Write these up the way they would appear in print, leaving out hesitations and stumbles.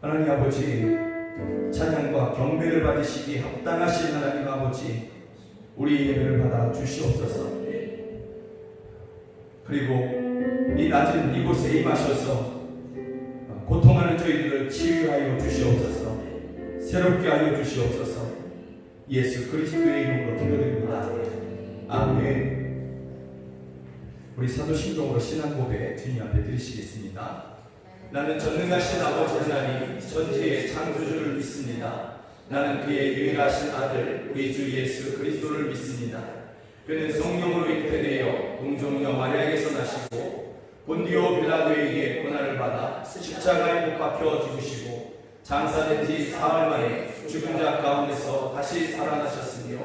하나님 아버지, 찬양과 경배를 받으시기 합당하신 하나님 아버지, 우리 예배를 받아 주시옵소서. 그리고 이 낮은 이곳에 임하셔서 고통하는 저희들을 치유하여 주시옵소서. 새롭게 하여 주시옵소서. 예수 그리스도의 이름으로 기도드립니다. 아멘. 우리 사도신경으로 신앙 고백 주님 앞에 드리시겠습니다. 나는 전능하신 아버지 하나님 전지의 창조주를 믿습니다. 나는 그의 유일하신 아들 우리 주 예수 그리스도를 믿습니다. 그는 성령으로 잉태되어 동정녀 마리아에게서 나시고 본디오 빌라도에게 고난을 받아 십자가에 못 박혀 죽으시고 장사된 지 사흘 만에 죽은 자 가운데서 다시 살아나셨으며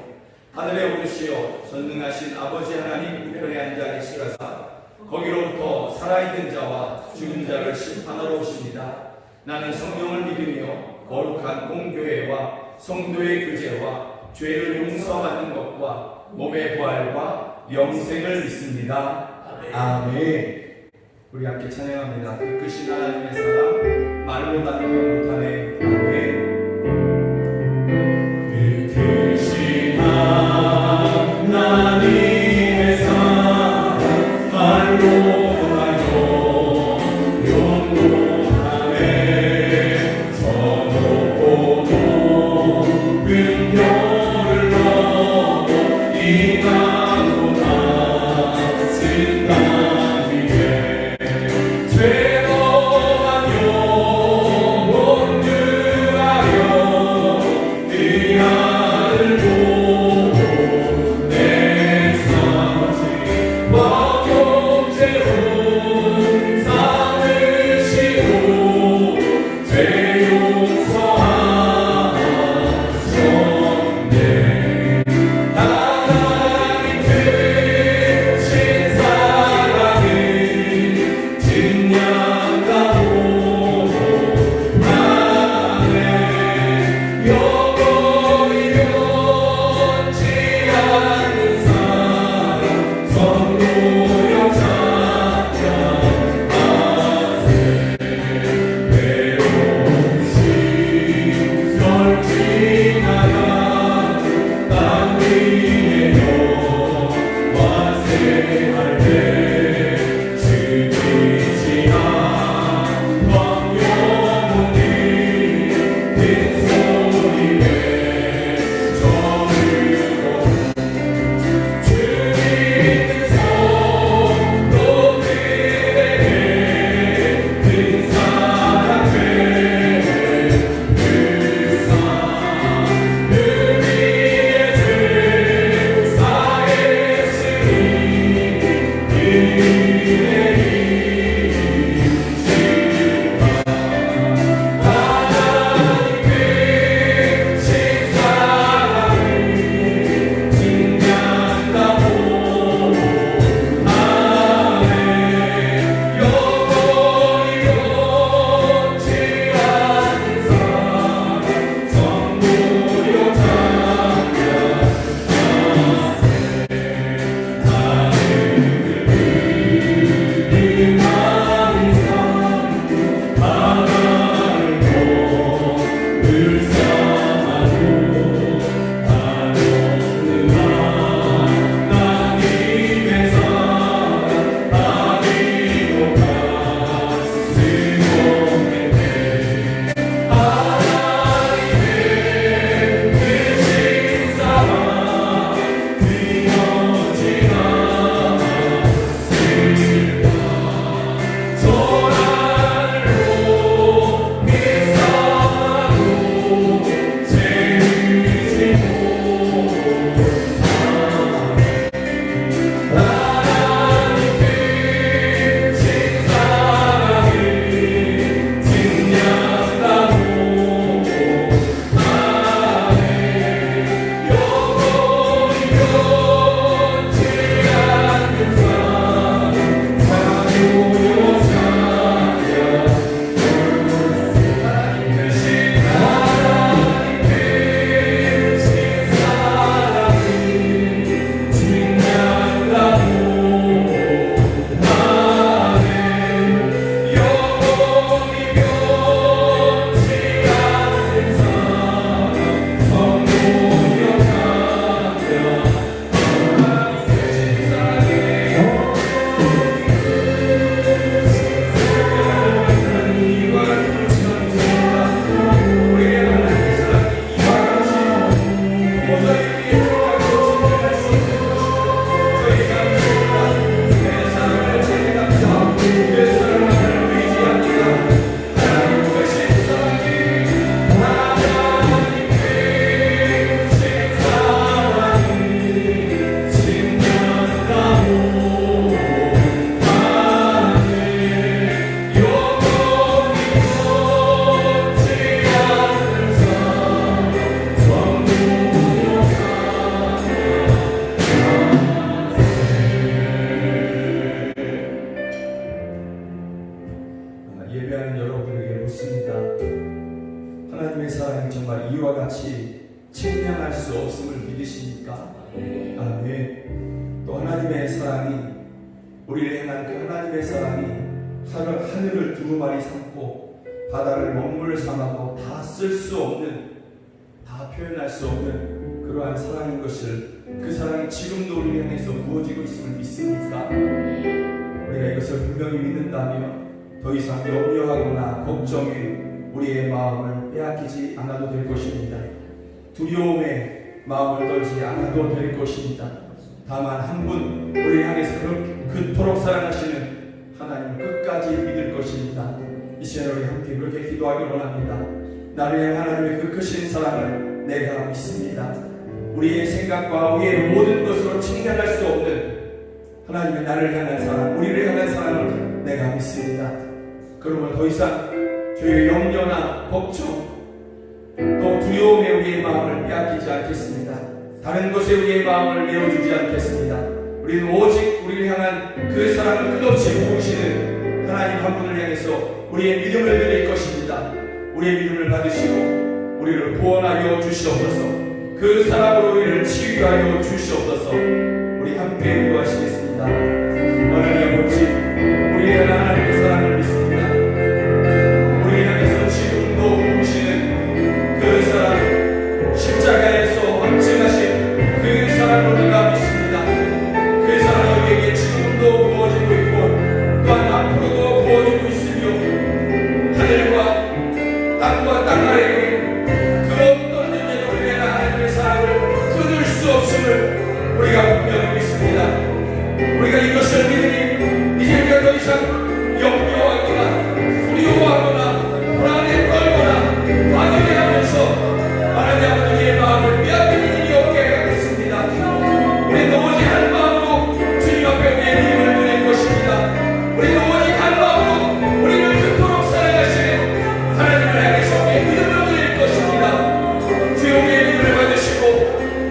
하늘에 오르시어 전능하신 아버지 하나님 우편에 앉아 계시다가 거기로부터 살아있는 자와 죽은 자를 심판하러 오십니다. 나는 성령을 믿으며 거룩한 공교회와 성도의 교제와 죄를 용서받는 것과 몸의 부활과 영생을 믿습니다. 아멘. 우리 함께 찬양합니다. 그 크신 하나님의 사랑 말로 다 표현 못하네. 아멘. 그 크신 하나님의 사랑 말로 죄로만 영혼 유하여 예배하는 여러분에게 묻습니다. 하나님의 사랑이 정말 이와 같이 측량할 수 없음을 믿으십니까? 아멘. 또 하나님의 사랑이, 우리를 향한 그 하나님의 사랑이 하늘을 두루마리 삼고 바다를 먹물 삼아도 다 쓸 수 없는, 다 표현할 수 없는 그러한 사랑인 것을, 그 사랑이 지금도 우리를 향해서 부어지고 있음을 믿습니까? 우리가 이것을 분명히 믿는다면 더 이상 염려하거나 걱정에 우리의 마음을 빼앗기지 않아도 될 것입니다. 두려움에 마음을 떨지 않아도 될 것입니다. 다만 한 분 우리 향해서 그토록 사랑하시는 하나님을 끝까지 믿을 것입니다. 이 시간 우리 함께 그렇게 기도하기 원합니다. 나를 향한 하나님의 그 크신 사랑을 내가 믿습니다. 우리의 생각과 우리의 모든 것으로 측량할 수 없는 하나님의 나를 향한 사랑, 우리를 향한 사랑을 내가 믿습니다. 그러면 더 이상 주의 염려나 걱정, 또 두려움에 우리의 마음을 빼앗기지 않겠습니다. 다른 것에 우리의 마음을 내어주지 않겠습니다. 우리는 오직 우리를 향한 그 사랑을 끝없이 부으시는 하나님 한 분을 향해서 우리의 믿음을 드릴 것입니다. 우리의 믿음을 받으시고 우리를 구원하여 주시옵소서. 그 사랑으로 우리를 치유하여 주시옵소서. 우리 함께 기도하시겠습니다. 하나님 아버지, 우리의 하나님의 사랑을 믿습니다. 우리 향해서 지금도 부으시는 그 사랑, 십자가에서 확증하신 그 사랑을 우리가 믿습니다. 그 사랑이 우리에게 지금도 부어지고 있고 또한 앞으로도 부어지고 있으며 하늘과 땅과 땅 아래에 그 어떤 존재도 우리의 하나님의 사랑을 끊을 수 없음을 우리가 분명히 믿습니다. 우리가 이것을 믿으니 이제부터 더 이상 염려하거나 두려워하거나 불안에 떨거나 막연해하면서 하나님 아버지의 마음을 빼앗기는 일이 없게 하겠습니다. 우리는 오직 한 마음으로 주님 앞에 우리의 믿음을 드릴 것입니다. 우리는 오직 한 마음으로 우리를 그토록 사랑하시는 하나님을 향해서 우리의 믿음을 드릴 것입니다. 주여 우리의 믿음을 받으시고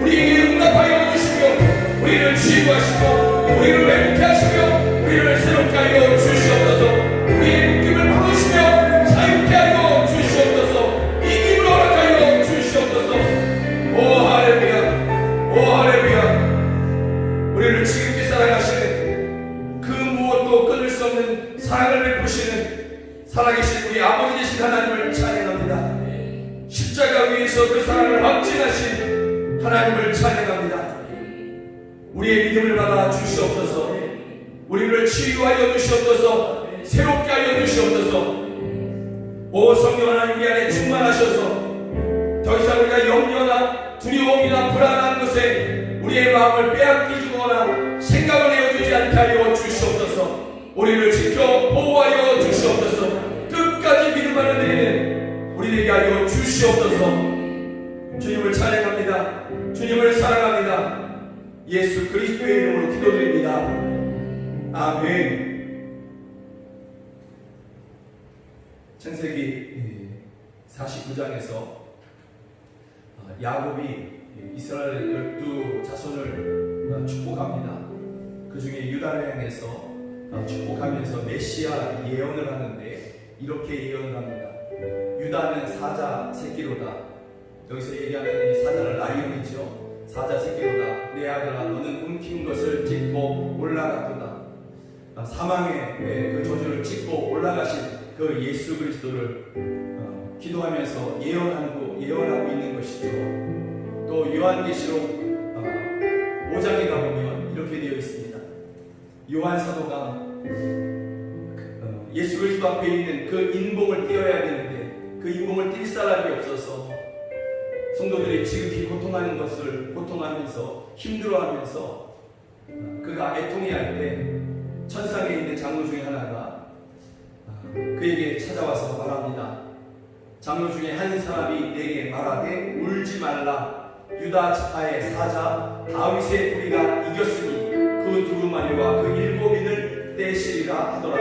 우리에게 응답하여 주시며 우리를 치유하시고 우리를 회복케 하시며 우리를 새롭게 하여 주시옵소서. 우리의 묶임을 풀으시며 자유케 하여 주시옵소서. 이김을 허락하여 주시옵소서. 오 할렐루야, 오 할렐루야. 우리를 지극히 사랑하시는 그 무엇도 끊을 수 없는 사랑을 베푸시는 살아계신 우리 아버지 되신 하나님을 찬양합니다. 십자가 위에서 그 사랑을 확증하신 하나님을 찬양합니다. 우리의 믿음을 받아 주시옵소서. 우리를 치유하여 주시옵소서. 새롭게 하여 주시옵소서. 오 성령 하나님, 우리 안에 충만하셔서 더 이상 우리가 염려나 두려움이나 불안한 것에 우리의 마음을 빼앗기거나 생각을 내어주지 않게 하여 주시옵소서. 우리를 지켜 보호하여 주시옵소서. 끝까지 믿음을 드리는 우리 되게 하여 주시옵소서. 주님을 찬양합니다. 주님을 사랑합니다. 예수 그리스도의 이름으로 기도드립니다. 아멘. 창세기 49장에서 야곱이 이스라엘 12자손을 축복합니다. 그 중에 유다를 향해서 축복하면서 메시아 예언을 하는데 이렇게 예언을 합니다. 유다는 사자 새끼로다. 여기서 얘기하는 이 사자는 라이온이죠. 사자 새끼로다. 내 아들아, 너는 움킨 것을 찢고 올라갔도다. 사망의 그 저주를 찢고 올라가신 그 예수 그리스도를 기도하면서 예언하고 있는 것이죠. 또 요한계시록 5장에 가보면 이렇게 되어 있습니다. 요한 사도가 예수 그리스도 앞에 있는 그 인봉을 띄어야 되는데 그 인봉을 띌 사람이 없어서 성도들이 지극히 고통하면서 힘들어하면서 그가 애통해야 할 때 천상에 있는 장로 중에 하나가 그에게 찾아와서 말합니다. 장로 중에 한 사람이 내게 말하되 울지 말라. 유다 지파의 사자 다윗의 뿌리가 이겼으니 그 두루마리와 그 7인을 떼시리라 하더라.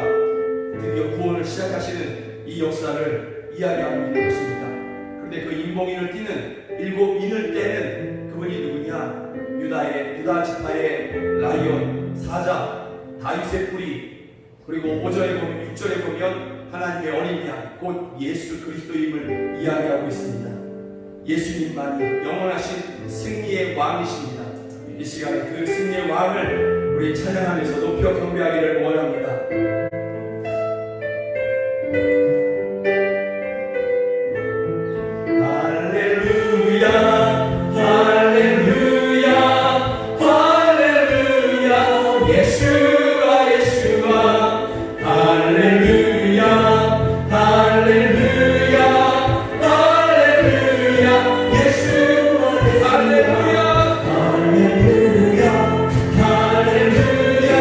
드디어 구원을 시작하시는 이 역사를 이야기하고 있는 것입니다. 그런데 그 인봉인을 띠는 7인을 떼는 그분이 누구냐? 유다 지파의 라이온 사자 다윗의 뿌리, 그리고 5절에 보면 6절에 보면 하나님의 어린 양 곧 예수 그리스도임을 이야기하고 있습니다. 예수님만이 영원하신 승리의 왕이십니다. 이 시간에 그 승리의 왕을 우리 찬양하면서 높여 경배하기를 원합니다. 할렐루야 할렐루야 할렐루야 예수가 예수가 할렐루야 할렐루야 할렐루야 예수가 할렐루야 할렐루야 할렐루야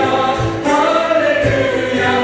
할렐루야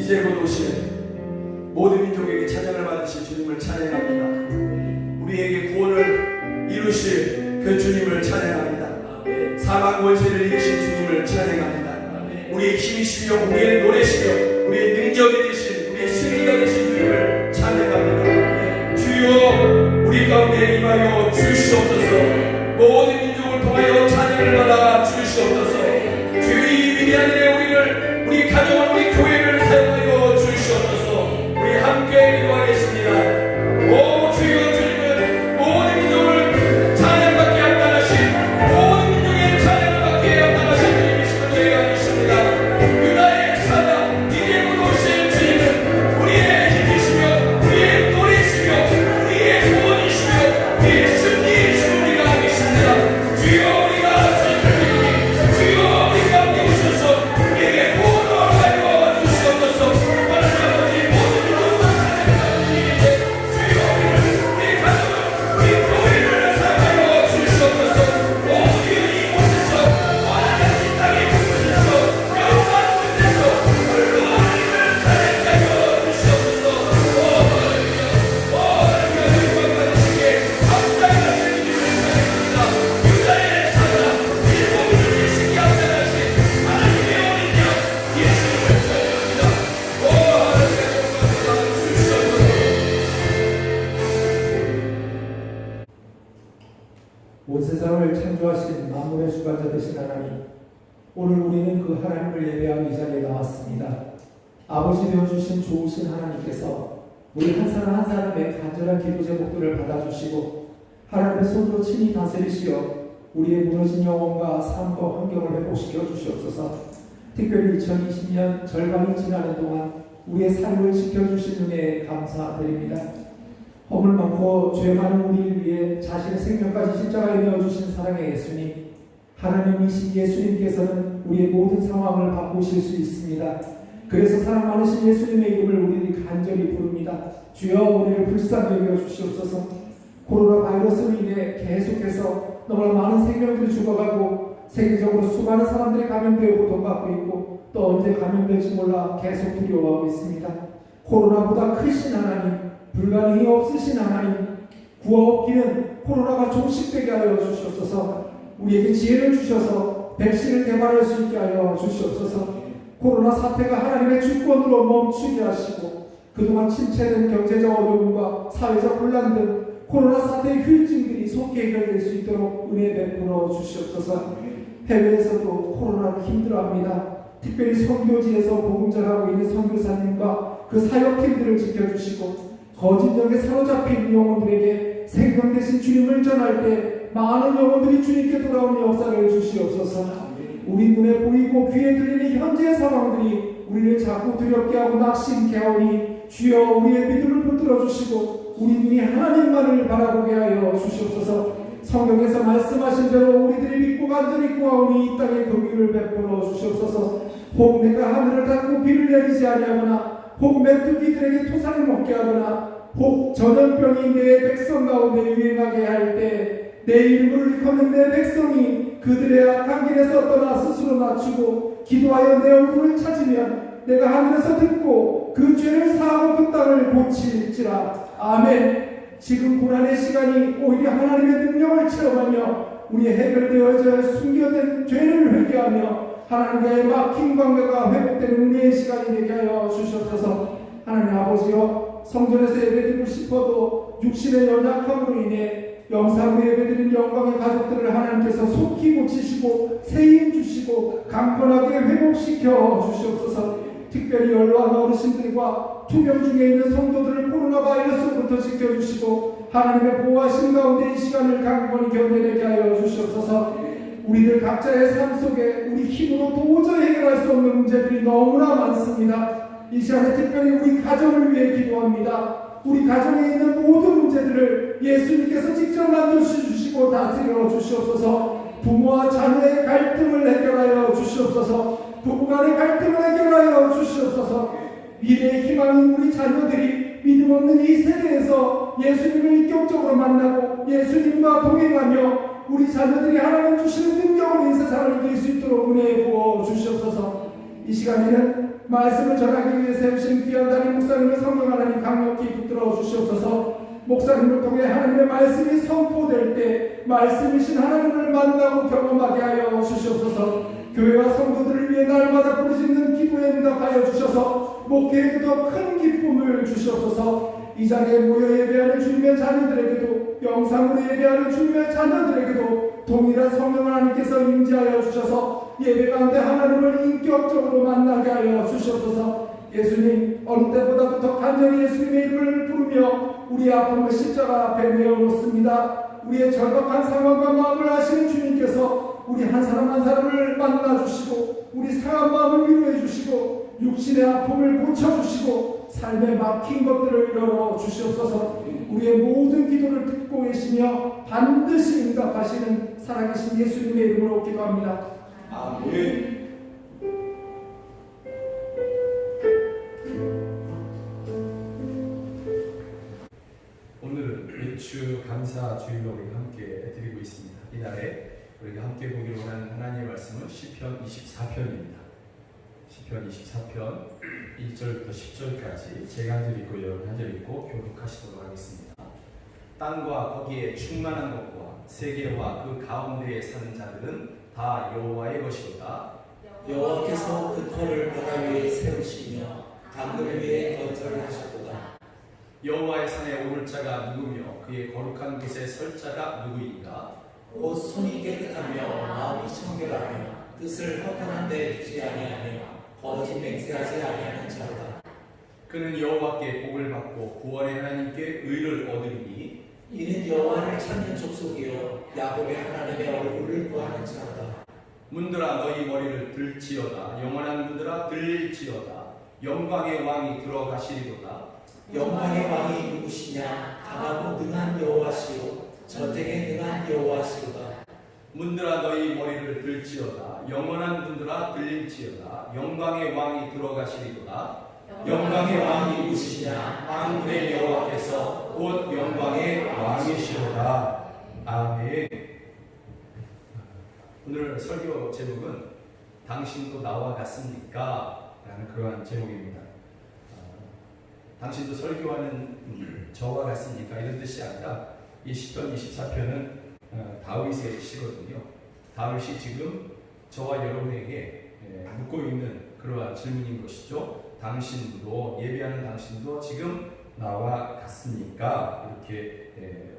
이제 곧 오실 모든 민족에게 찬양을 받으실 주님을 찬양합니다. 우리에게 구원을 이루실 그 주님을 찬양합니다. 사망 권세를 이기신 주님을 찬양합니다. 우리의 힘이시며 우리의 노래시며 우리의 능력이 되신 우리의 승리가 되신 주님을 찬양합니다. 주여 우리 가운데 임하여 주시옵소서. 모든 민족을 통하여 찬양을 받아 주시옵소서. 주의 이 위대한 일에 우리를 우리 가정을 우리 교회를 사용하여 주시옵소서. 우리 함께 기도하겠습니다. 오 주여 주님은 모든 민족을 찬양받게 합당하신 모든 민족의 찬양을 받게 합당하신 주님이시고 저희가 믿습니다. 유다의 사자 이제 곧 오실 주님은 우리의 힘이시며 우리의 노래이시며 우리의 구원이시며 우리의 승리이시고 우리가 믿습니다. 주여 우리가 주님을 주여 우리 가운데 오셔서 우리에게 구원을 하여 주시옵소서. 하나님 아버지 모든 민족을 찬양하는 주님이시되 주여 우리 가정을 우리 교회를 사랑하여 주시옵소서. 오 주여 이곳에서 하나님 이 땅에 부으셔서 영광 곳에서 홀로 하나님을 찬양하여 주시옵소서. 오 하나님 영광 받으시게 합당하신 주님을 찬양합니다. 유다의 사자 일곱을 이시기 합당하신 하나님의 어린 양 예수님을 찬양합니다. 오 하나님의 영광 받아 주시옵소서. 온 세상을 창조하신 만물의 주관자 되신 하나님, 오늘 우리는 그 하나님을 예배하는 이 자리에 나왔습니다. 아버지 되어주신 좋으신 하나님께서 우리 한 사람 한 사람의 간절한 기도 제목들을 받아주시고 하나님의 손으로 친히 다스리시어 우리의 무너진 영혼과 삶과 환경을 회복시켜 주시옵소서. 특별히 2020년 절반이 지나는 동안 우리의 삶을 지켜주신 은혜에 감사드립니다. 허물 많고 죄 많은 우리를 위해 자신의 생명까지 십자가에 내어주신 사랑의 예수님, 하나님이신 예수님께서는 우리의 모든 상황을 바꾸실 수 있습니다. 그래서 사랑 많으신 예수님의 이름을 우리들이 간절히 부릅니다. 주여 우리를 불쌍히 여겨 주시옵소서. 코로나 바이러스로 인해 계속해서 너무나 많은 생명들이 죽어가고 세계적으로 수많은 사람들이 감염되어 고통받고 있고 또 언제 감염될지 몰라 계속 두려워하고 있습니다. 코로나보다 크신 하나님, 불가능이 없으신 하나님, 구하옵기는 코로나가 종식되게 하여 주시옵소서. 우리에게 지혜를 주셔서 백신을 개발할 수 있게 하여 주시옵소서. 코로나 사태가 하나님의 주권으로 멈추게 하시고 그동안 침체된 경제적 어려움과 사회적 혼란 등 코로나 사태의 후유증들이 속히 해결될 수 있도록 은혜 베풀어 주시옵소서. 해외에서도 코로나를 힘들어합니다. 특별히 선교지에서 복음 전하고 있는 선교사님과 그 사역팀들을 지켜주시고 거짓력에 사로잡힌 영혼들에게 생명 대신 주님을 전할 때 많은 영혼들이 주님께 돌아오는 역사를 주시옵소서. 우리 눈에 보이고 귀에 들리는 현재의 상황들이 우리를 자꾸 두렵게 하고 낙심케 하오니 주여 우리의 믿음을 붙들어 주시고 우리 눈이 하나님만을 바라보게 하여 주시옵소서. 성경에서 말씀하신 대로 우리들이 믿고 간절히 구하오니 이 땅에 긍휼을 베풀어 주시옵소서. 혹 내가 하늘을 닫고 비를 내리지 아니하거나 혹 메뚜기들에게 토산을 먹게 하거나 혹 전염병이 내 백성 가운데 유행하게 할 때 내 이름을 일컫는 내 백성이 그들의 악한 길에서 떠나 스스로 낮추고 기도하여 내 얼굴을 찾으면 내가 하늘에서 듣고 그 죄를 사하고 그 땅을 고칠지라. 아멘. 지금 고난의 시간이 오히려 하나님의 능력을 체험하며 우리의 해결되어져 숨겨진 죄를 회개하며 하나님과의 막힌 관계가 회복되는 은혜의 시간이 되게 하여 주시옵소서. 하나님 아버지여, 성전에서 예배드리고 싶어도 육신의 연약함으로 인해 영상으로 예배드린 영광의 가족들을 하나님께서 속히 고치시고 새힘 주시고 강건하게 회복시켜 주시옵소서. 특별히 연로한 어르신들과 투병 중에 있는 성도들을 코로나 바이러스로부터 지켜주시고 하나님의 보호하신 가운데 이 시간을 강건히 견뎌내게 하여 주시옵소서. 우리들 각자의 삶 속에 우리 힘으로 도저히 해결할 수 없는 문제들이 너무나 많습니다. 이 시간에 특별히 우리 가정을 위해 기도합니다. 우리 가정에 있는 모든 문제들을 예수님께서 직접 만져주시고 다스려 주시옵소서. 부모와 자녀의 갈등을 해결하여 주시옵소서. 부부간의 갈등을 해결하여 주시옵소서. 미래의 희망인 우리 자녀들이 믿음 없는 이 세대에서 예수님을 인격적으로 만나고 예수님과 동행하며 우리 자녀들이 하나님 주시는 능력으로 이 세상을 이길 수 있도록 은혜에 부어 주시옵소서. 이 시간에는 말씀을 전하기 위해 세우신 귀한 담임 목사님을 성령 하나님 강력히 붙들어 주시옵소서. 목사님을 통해 하나님의 말씀이 선포될 때 말씀이신 하나님을 만나고 경험하게 하여 주시옵소서. 교회와 성도들을 위해 날마다 부르짖는 기도에 응답하여 주셔서 목회에도 더 큰 기쁨을 주시옵소서. 이 자리에 모여 예배하는 주님의 자녀들에게도 영상으로 예배하는 주님의 자녀들에게도 동일한 성령 하나님께서 임재하여 주셔서 예배 가운데 하나님을 인격적으로 만나게 하여 주시옵소서. 예수님, 어느 때보다도 더 간절히 예수님의 이름을 부르며 우리의 아픔을 십자가 앞에 내어놓습니다. 우리의 절박한 상황과 마음을 아시는 주님께서 우리 한 사람 한 사람을 만나주시고 우리 상한 마음을 위로해 주시고 육신의 아픔을 고쳐주시고 삶에 막힌 것들을 열어주시옵소서. 우리의 모든 기도를 듣고 계시며 반드시 응답하시는 살아계신 예수님의 이름으로 기도합니다. 아멘. 오늘은 일주 감사 주일로 우리가 함께 드리고 있습니다. 이날에 우리가 함께 보기로 원하는 하나님의 말씀은 시편 24편입니다. 시편 24편 1절부터 10절까지 제가 한 절 읽고 여러분 한 절 읽고 교독하시도록 하겠습니다. 땅과 거기에 충만한 것과 세계와 그 가운데에 사는 자들은 다 여호와의 것이로다. 여호와께서 그 터를 바다 위에 세우시며 강들 위에 거처를 하셨도다. 여호와의 산에 오를 자가 누구며 그의 거룩한 곳에 설 자가 누구인가? 곧 손이 깨끗하며 마음이 청결하며 뜻을 허탄한 데 두지 아니하며 거짓 맹세하지 아니하는 자로다. 그는 여호와께 복을 받고 구원의 하나님께 의를 얻으리니 이는 여호와를 찾는 족속이요 야곱의 하나님의 얼굴을 구하는 자로다. 문들아 너희 머리를 들지어다. 영원한 문들아 들릴지어다. 영광의 왕이 들어가시리로다. 영광의 왕이 누구시냐? 강하고 능한 여호와시요 전쟁에 능한 여호와시로다. 문들아 너희 머리를 들지어다. 영원한 문들아 들릴지어다. 영광의 왕이 들어가시리로다. 영광의 왕이 누구시냐? 만군의 여호와께서 곧 영광의 왕이시로다. 아멘. 오늘 설교 제목은 당신도 나와 같습니까? 라는 그러한 제목입니다. 당신도 설교하는 저와 같습니까? 이런 뜻이 아니라 이 시편 24편은 다윗의 시거든요. 다윗이 지금 저와 여러분에게 묻고 있는 그러한 질문인 것이죠. 당신도, 예배하는 당신도 지금 나와 같습니까? 이렇게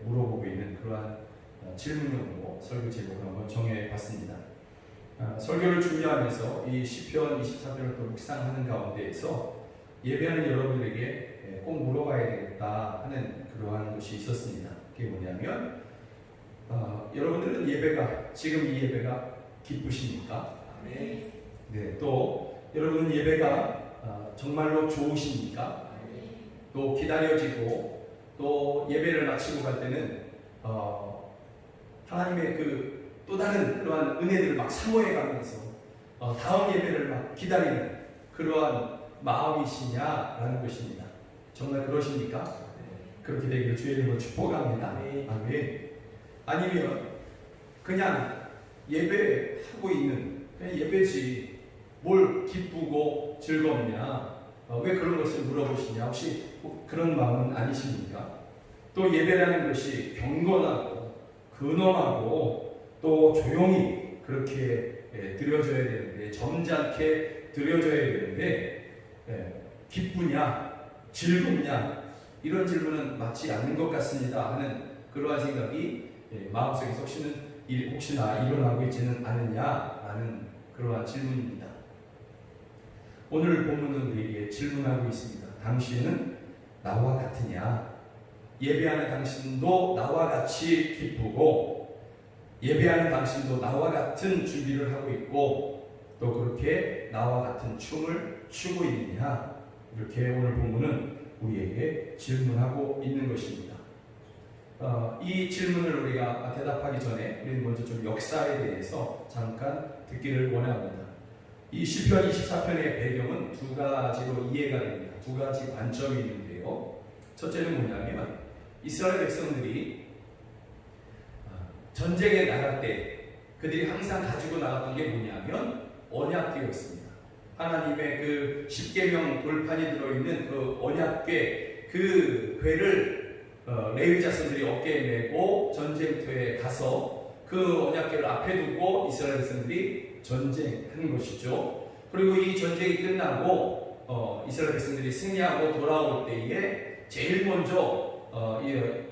물어보고 있는 그러한 질문으로 설교 제목을 한번 정해봤습니다. 설교를 준비하면서 이 시편 24편을 또 묵상하는 가운데에서 예배하는 여러분들에게 꼭 물어봐야 되겠다 하는 그러한 것이 있었습니다. 그게 뭐냐면 여러분들은 지금 이 예배가 기쁘십니까? 네, 또 여러분은 예배가 정말로 좋으십니까? 또 기다려지고 또 예배를 마치고 갈 때는 하나님의 그 또 다른 그러한 은혜들을 막 사모해 가면서 다음 예배를 막 기다리는 그러한 마음이시냐라는 것입니다. 정말 그러십니까? 그렇게 되기를 주의 이름으로 축복합니다. 아멘. 아니면 그냥 예배하고 있는 그냥 예배지 뭘 기쁘고 즐겁냐? 왜 그런 것을 물어보시냐? 혹시 그런 마음은 아니십니까? 또 예배라는 것이 경건하고 근엄하고 또 조용히 그렇게 드려져야 되는데 점잖게 드려져야 되는데 기쁘냐? 즐겁냐? 이런 질문은 맞지 않는 것 같습니다 하는 그러한 생각이 마음속에서 혹시나 일어나고 있지는 않느냐라는 그러한 질문입니다. 오늘 본문은 우리에게 질문하고 있습니다. 당신은 나와 같으냐? 예배하는 당신도 나와 같이 기쁘고 예배하는 당신도 나와 같은 준비를 하고 있고 또 그렇게 나와 같은 춤을 추고 있느냐? 이렇게 오늘 본문은 우리에게 질문하고 있는 것입니다. 이 질문을 우리가 대답하기 전에 우리는 먼저 좀 역사에 대해서 잠깐 듣기를 원합니다. 이 시편 24편의 배경은 두 가지로 이해가 됩니다. 두 가지 관점이 있는데요. 첫째는 뭐냐면 이스라엘 백성들이 전쟁에 나갈 때 그들이 항상 가지고 나갔던 게 뭐냐면 언약궤였습니다. 하나님의 그 십계명 돌판이 들어있는 그 언약궤, 그 궤를 레위 자손들이 어깨에 메고 전쟁터에 가서 그 언약궤를 앞에 두고 이스라엘 백성들이 전쟁하는 것이죠. 그리고 이 전쟁이 끝나고 이스라엘 백성들이 승리하고 돌아올 때에 제일 먼저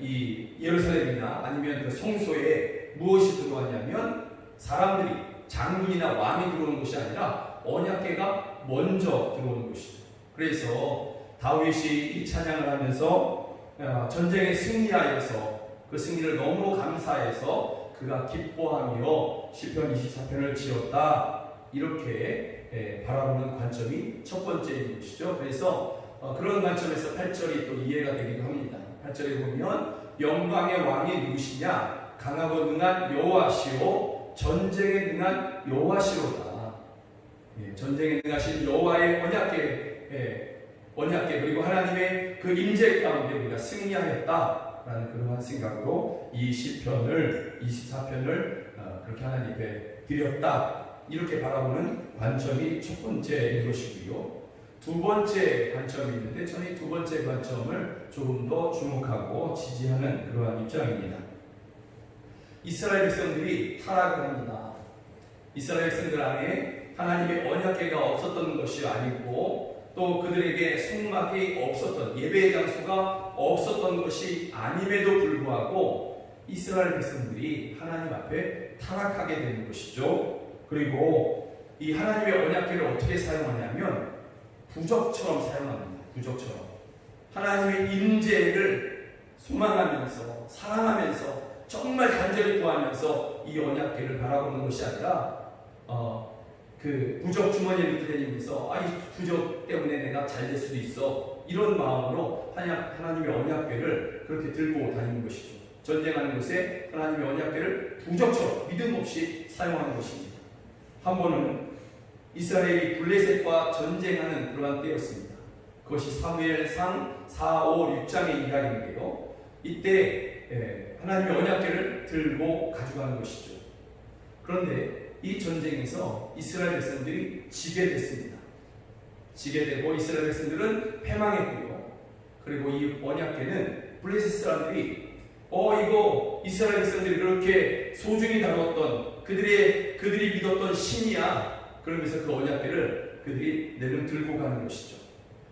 이 예루살렘이나 아니면 그 성소에 무엇이 들어왔냐면 사람들이, 장군이나 왕이 들어오는 것이 아니라 언약궤가 먼저 들어오는 것이죠. 그래서 다윗이 이 찬양을 하면서 전쟁에 승리하여서 그 승리를 너무 감사해서 그가 기뻐하며 시편 24편을 지었다, 이렇게 바라보는 관점이 첫 번째인 것이죠. 그래서 그런 관점에서 8절이 또 이해가 되기도 합니다. 8절에 보면 영광의 왕이 누구시냐? 강하고 능한 여호와시오, 전쟁에 능한 여호와시로다. 전쟁에 능하신 여호와의 언약궤 그리고 하나님의 그 임재 가운데 우리가 승리하였다라는 그러한 생각으로 이 시편을 24편을 그렇게 하나님 앞에 드렸다, 이렇게 바라보는 관점이 첫 번째인 것이고요. 두 번째 관점이 있는데 저는 이 두 번째 관점을 조금 더 주목하고 지지하는 그러한 입장입니다. 이스라엘 백성들이 타락을 합니다. 이스라엘 백성들 안에 하나님의 언약궤가 없었던 것이 아니고 또 그들에게 성막이 없었던, 예배의 장소가 없었던 것이 아님에도 불구하고 이스라엘 백성들이 하나님 앞에 타락하게 되는 것이죠. 그리고 이 하나님의 언약궤를 어떻게 사용하냐면 부적처럼 사용합니다. 부적처럼 하나님의 임재를 소망하면서 사랑하면서 정말 간절히 구하면서 이 언약궤를 바라보는 것이 아니라 그 부적 주머니에 넣게 되면서 이 부적 때문에 내가 잘 될 수도 있어, 이런 마음으로 하나님의 언약궤를 그렇게 들고 다니는 것이죠. 전쟁하는 곳에 하나님의 언약궤를 부적처럼 믿음 없이 사용하는 것입니다. 한 번은 이스라엘이 블레셋과 전쟁하는 그러한 때였습니다. 그것이 사무엘상 4, 5, 6장의 이야기인데요. 이때 하나님의 언약궤를 들고 가져가는 것이죠. 그런데 이 전쟁에서 이스라엘 백성들이 지게 됐습니다. 지게 되고 이스라엘 백성들은 패망했고요. 그리고 이 언약궤는 블레셋 사람들이 이거 이스라엘 백성들이 그렇게 소중히 다뤘던 그들이 믿었던 신이야, 그러면서 그 언약궤를 그들이 내름 들고 가는 것이죠.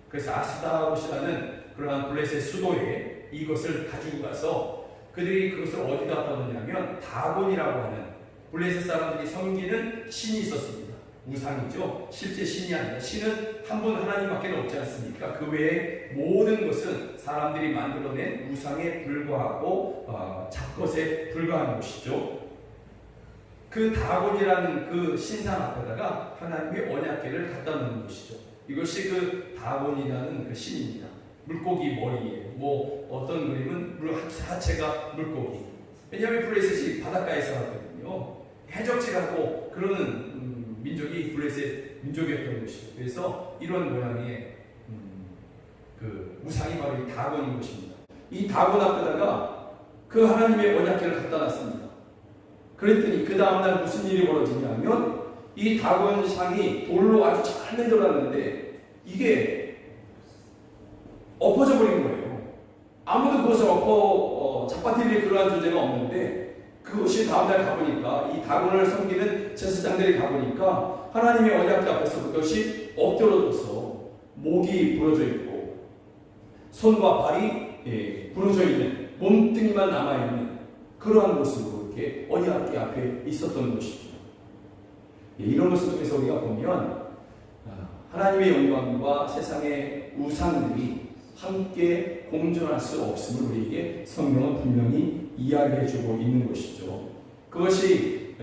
그래서 아스다롯이라는 그러한 블레셋 수도에 이것을 가지고 가서 그들이 그것을 어디다 갖다 놓냐면 다곤이라고 하는 블레셋 사람들이 섬기는 신이 있었습니다. 우상이죠. 실제 신이 아니라 신은 한 분 하나님밖에 없지 않습니까? 그 외에 모든 것은 사람들이 만들어낸 우상에 불과하고 잡것에 불과한 것이죠. 그 다곤이라는 그 신상 앞에다가 하나님의 언약궤를 갖다 놓는 것이죠. 이것이 그 다곤이라는 그 신입니다. 물고기 머리에 어떤 그림은 하체가 물고기. 왜냐하면 블레셋이 바닷가에 살았거든요. 해적질하고 그러는 민족이 블레셋 민족이었던 것이죠. 그래서 이런 모양의 그 우상이 바로 이 다곤인 것입니다. 이 다곤 앞에다가 그 하나님의 언약궤를 갖다 놨습니다. 그랬더니 그 다음날 무슨 일이 벌어지냐면 이 다곤 상이 돌로 아주 잘 만들어놨는데 이게 엎어져 버린 거예요. 아무도 그것을 잡아뜨릴 그러한 존재가 없는데 그것이 다음날 가보니까 이 다곤을 섬기는 제사장들이 가보니까 하나님의 언약궤 앞에서 그것이 엎드러져서 목이 부러져 있고 손과 발이 부러져 있는, 몸뚱이만 남아있는 그러한 모습으로 이렇게 언약궤 앞에 있었던 것이죠. 이런 것을 통해서 우리가 보면 하나님의 영광과 세상의 우상들이 함께 공존할 수 없음을 우리에게 성경은 분명히 이야기해주고 있는 것이죠. 그것이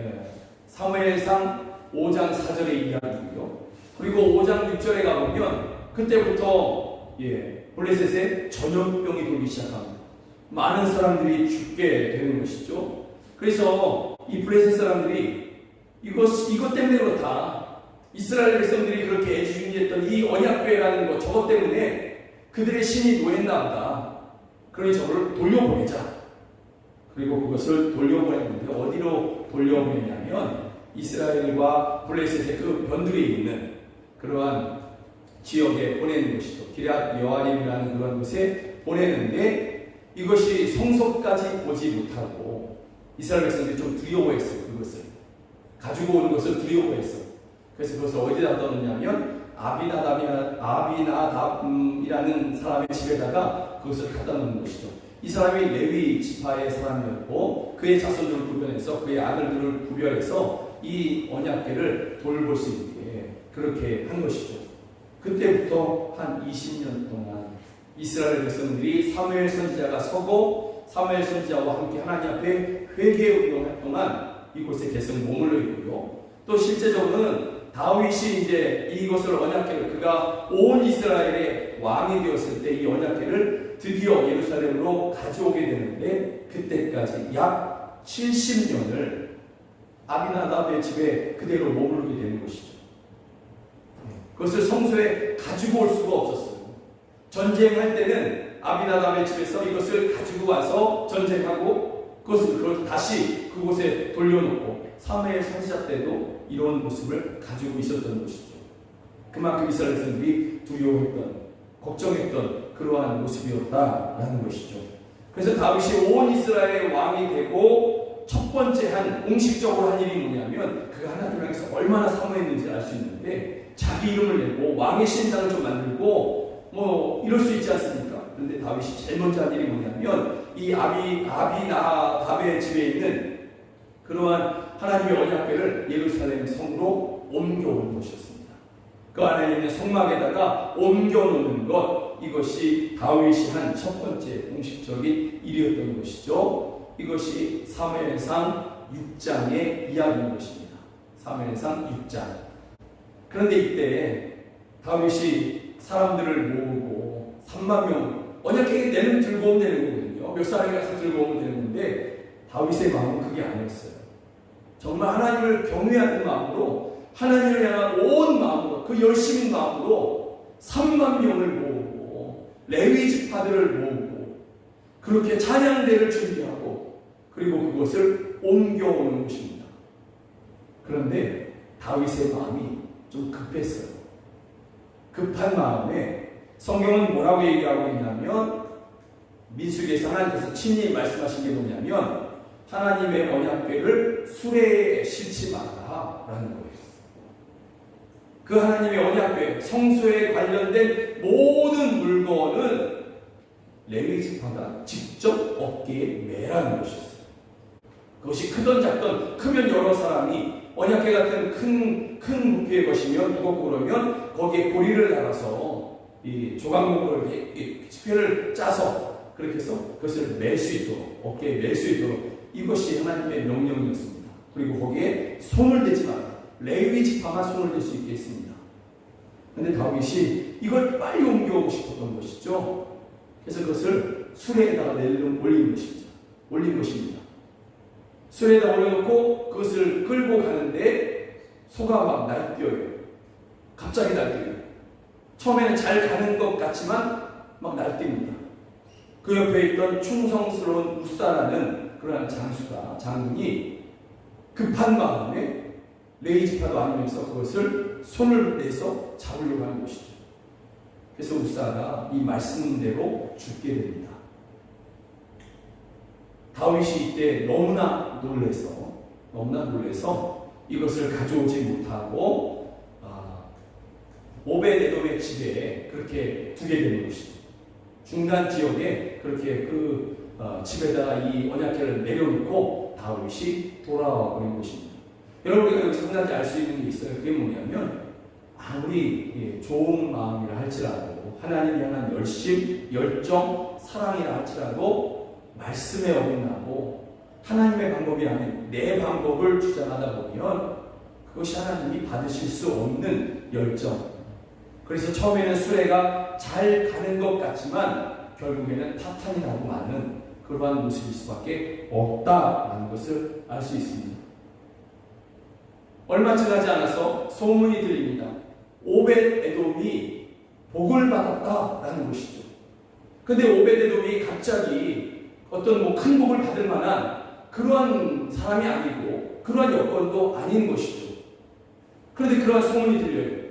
사무엘상 5장 4절의 이야기고요. 그리고 5장 6절에 가보면 그때부터 블레셋에 전염병이 돌기 시작합니다. 많은 사람들이 죽게 되는 것이죠. 그래서 이 블레셋 사람들이 이것 때문에 그렇다. 이스라엘 백성들이 그렇게 애지중지했던 이 언약궤라는 것, 저것 때문에 그들의 신이 노했나 보다. 그러니 저를 돌려보내자. 그리고 그것을 돌려보냈는데 어디로 돌려보내냐면 이스라엘과 블레셋의 그 변두리에 있는 그러한 지역에 보내는 것이죠. 기럇 여아림이라는 그런 곳에 보내는데 이것이 성소까지 오지 못하고 이스라엘 백성들이 좀 두려워했어요. 그것을 가지고 오는 것을 두려워했어요. 그래서 그것을 어디다 넣었냐면 아비나답이라는 사람의 집에다가 그것을 갖다 놓는 것이죠. 이 사람이 레위 지파의 사람이었고 그의 자손들을 구별해서 그의 아들들을 구별해서 이 언약궤를 돌볼 수 있게 그렇게 한 것이죠. 그때부터 한 20년 동안 이스라엘 백성들이 사무엘 선지자가 서고 사무엘 선지자와 함께 하나님 앞에 회개 운동할 동안 이곳에 계속 머물러 있고요. 또 실제적으로는 다윗이 이제 이것을 언약궤를 그가 온 이스라엘의 왕이 되었을 때 이 언약궤를 드디어 예루살렘으로 가져오게 되는데 그때까지 약 70년을 아비나답의 집에 그대로 머무르게 되는 것이죠. 그것을 성소에 가지고 올 수가 없었어요. 전쟁할 때는 아비나답의 집에서 이것을 가지고 와서 전쟁하고 그것을 다시 그곳에 돌려놓고 사무엘 선지자 때도 이런 모습을 가지고 있었던 것이죠. 그만큼 이스라엘 백성들이 두려워했던 걱정했던 그러한 모습이었다라는 것이죠. 그래서 다윗이 온 이스라엘의 왕이 되고 첫 번째 한 공식적으로 한 일이 뭐냐면 그가 하나님 앞에서 얼마나 사모했는지 알 수 있는데 자기 이름을 내고 왕의 신상을 좀 만들고 뭐 이럴 수 있지 않습니까? 그런데 다윗이 제일 먼저 한 일이 뭐냐면 이 아비나답의 집에 있는 그러한 하나님의 언약궤를 예루살렘 성으로 옮겨오는 것이었습니다. 그 안에 있는 성막에다가 옮겨놓는 것, 이것이 다윗이 한 첫 번째 공식적인 일이었던 것이죠. 이것이 사무엘상 6장의 이야기인 것입니다. 사무엘상 6장. 그런데 이때 다윗이 사람들을 모으고 3만 명 언약궤 들고 오면 되는 거거든요. 몇 사람이 가서 들고 오면 되는 건데 다윗의 마음은 그게 아니었어요. 정말 하나님을 경외하는 마음으로 하나님을 향한 온 마음으로 그 열심인 마음으로 3만 명을 모으고 레위 지파들을 모으고 그렇게 찬양대를 준비하고 그리고 그것을 옮겨오는 것입니다. 그런데 다윗의 마음이 좀 급했어요. 급한 마음에 성경은 뭐라고 얘기하고 있냐면 민수기에서 하나님께서 친히 말씀하신 게 뭐냐면 하나님의 언약궤를 수레에 싣지 마라라는 거예요. 그 하나님의 언약궤 성소에 관련된 모든 물건은 레위 지파가 직접 어깨에 매라는 것이었어요. 그것이 크던 작던 크면 여러 사람이 언약궤 같은 큰 부피의 것이면 무겁고 그러면 거기에 고리를 달아서 이 조각목으로 이렇게 지폐를 짜서 그렇게 해서 그것을 멜 수 있도록 어깨에 멜 수 있도록 이것이 하나님의 명령이었습니다. 그리고 거기에 손을 대지 마라. 레위 지파만 손을 댈 수 있게 했습니다. 그런데 다윗이 이걸 빨리 옮겨오고 싶었던 것이죠. 그래서 그것을 수레에다가 올린 것입니다. 수레에다 올려놓고 그것을 끌고 가는데 소가 막 날뛰어요. 갑자기 날뛰어요. 처음에는 잘 가는 것 같지만 막 날뜁니다. 그 옆에 있던 충성스러운 우사라는 그러한 장군이 급한 마음에 레위 지파도 아니면서 그것을 손을 내서 잡으려고 하는 것이죠. 그래서 우사가 이 말씀대로 죽게 됩니다. 다윗이 이때 너무나 놀래서 이것을 가져오지 못하고 오벳에돔의 집에 그렇게 두게 되는 것이죠. 중간 지역에 그렇게 그 집에다가 이 언약궤를 내려놓고 다윗이 돌아와 버린 것입니다. 여러분 우리가 여기서 한 가지 알 수 있는 게 있어요. 그게 뭐냐면 아무리 좋은 마음이라 할지라도 하나님 향한 열심, 열정, 사랑이라 할지라도 말씀에 어긋나고 하나님의 방법이 아닌 내 방법을 주장하다 보면 그것이 하나님이 받으실 수 없는 열정. 그래서 처음에는 수레가 잘 가는 것 같지만 결국에는 파탄이 나고 마는 그러한 모습일 수밖에 없다라는 것을 알 수 있습니다. 얼마 지나지 않아서 소문이 들립니다. 오벳에돔이 복을 받았다라는 것이죠. 근데 오벳에돔이 갑자기 어떤 큰 복을 받을 만한 그러한 사람이 아니고 그러한 여건도 아닌 것이죠. 그런데 그러한 소문이 들려요.